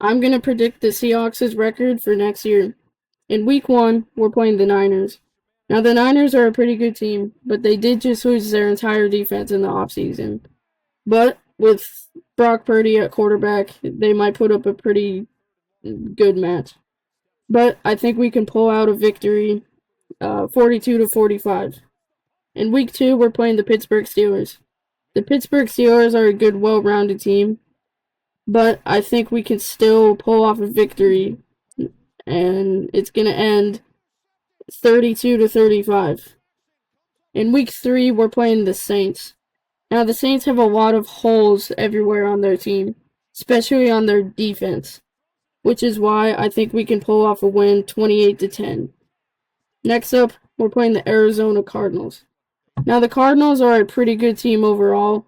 I'm going to predict the Seahawks' record for next year. In week 1, we're playing the Niners. Now, the Niners are a pretty good team, but they did just lose their entire defense in the offseason. But with Brock Purdy at quarterback, they might put up a pretty good match. But I think we can pull out a victory 42-45. In week 2, we're playing the Pittsburgh Steelers. The Pittsburgh Steelers are a good, well-rounded team, but I think we can still pull off a victory, and it's going to end 32-35. In week 3, we're playing the Saints. Now, the Saints have a lot of holes everywhere on their team, especially on their defense, which is why I think we can pull off a win 28-10. Next up, we're playing the Arizona Cardinals. Now, the Cardinals are a pretty good team overall,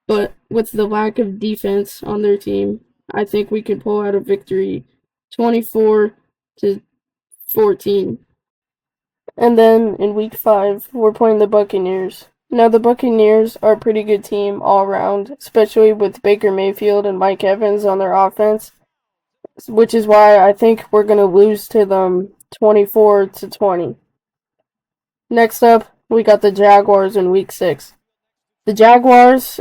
but with the lack of defense on their team, I think we could pull out a victory 24-14. And then in week 5, we're playing the Buccaneers. Now, the Buccaneers are a pretty good team all around, especially with Baker Mayfield and Mike Evans on their offense, which is why I think we're going to lose to them 24-20. Next up, we got the Jaguars in week 6. The Jaguars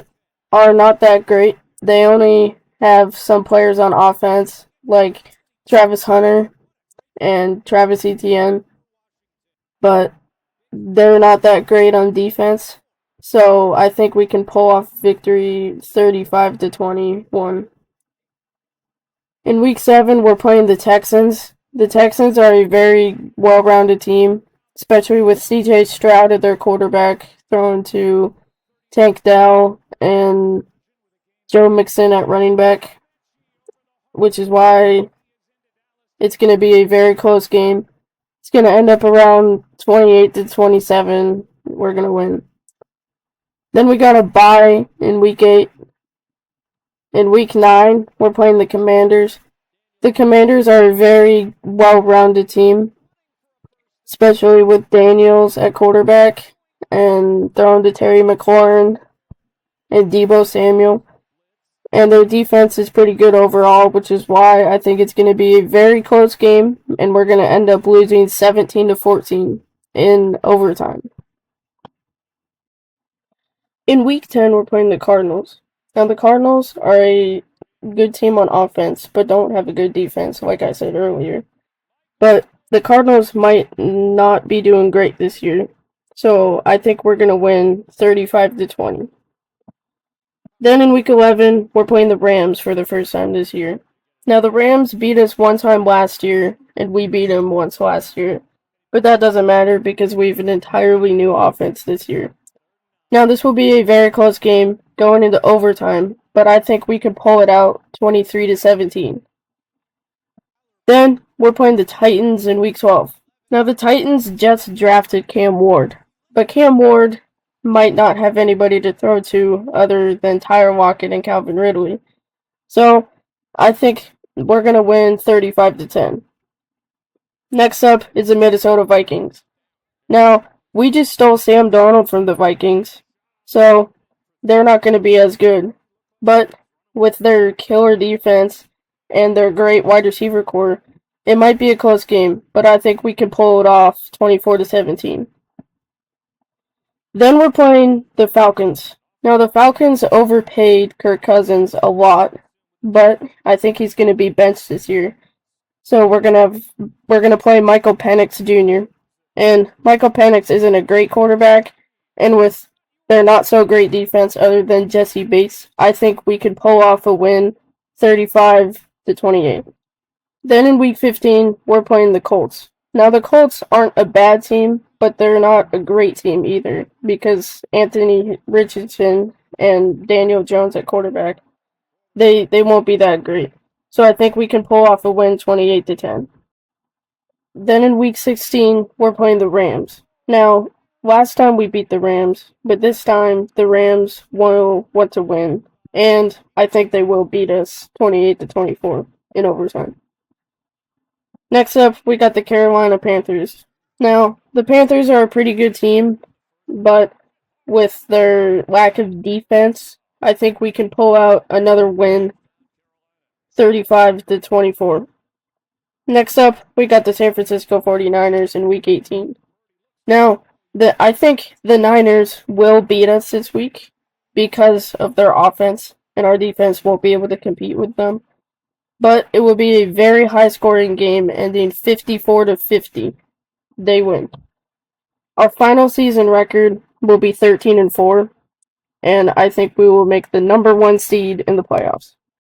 are not that great. They only have some players on offense, like Travis Hunter and Travis Etienne, but they're not that great on defense. So I think we can pull off victory 35-21. In week 7, we're playing the Texans. The Texans are a very well-rounded team, especially with CJ Stroud at their quarterback, thrown to Tank Dell and Joe Mixon at running back, which is why it's going to be a very close game. It's going to end up around 28-27. We're going to win. Then we got a bye in week 8. In week 9, we're playing the Commanders. The Commanders are a very well-rounded team, especially with Daniels at quarterback and thrown to Terry McLaurin and Deebo Samuel. And their defense is pretty good overall, which is why I think it's going to be a very close game, and we're going to end up losing 17-14 in overtime. In week 10, we're playing the Cardinals. Now, the Cardinals are a good team on offense, but don't have a good defense, like I said earlier. But the Cardinals might not be doing great this year, so I think we're going to win 35-20. Then in week 11, we're playing the Rams for the first time this year. Now, the Rams beat us one time last year, and we beat them once last year. But that doesn't matter because we have an entirely new offense this year. Now, this will be a very close game going into overtime, but I think we can pull it out 23-17. Then, we're playing the Titans in week 12. Now, the Titans just drafted Cam Ward, but Cam Ward might not have anybody to throw to other than Tyler Lockett and Calvin Ridley. So, I think we're going to win 35-10. Next up is the Minnesota Vikings. Now, we just stole Sam Darnold from the Vikings, so they're not going to be as good. But with their killer defense and their great wide receiver core, it might be a close game, but I think we can pull it off 24-17. Then we're playing the Falcons. Now, the Falcons overpaid Kirk Cousins a lot, but I think he's going to be benched this year. So we're gonna play Michael Penix Jr. And Michael Penix isn't a great quarterback, and with their not so great defense other than Jesse Bates, I think we could pull off a win 35-28. Then in week 15, we're playing the Colts. Now, the Colts aren't a bad team, but they're not a great team either, because Anthony Richardson and Daniel Jones at quarterback, they won't be that great. So I think we can pull off a win 28-10. Then in week 16, we're playing the Rams. Now, last time we beat the Rams, but this time the Rams will want to win, and I think they will beat us 28-24 in overtime. Next up, we got the Carolina Panthers. Now, the Panthers are a pretty good team, but with their lack of defense, I think we can pull out another win 35-24. Next up, we got the San Francisco 49ers in Week 18. Now, I think the Niners will beat us this week because of their offense, and our defense won't be able to compete with them. But it will be a very high-scoring game, ending 54-50. They win. Our final season record will be 13-4, and I think we will make the number 1 seed in the playoffs.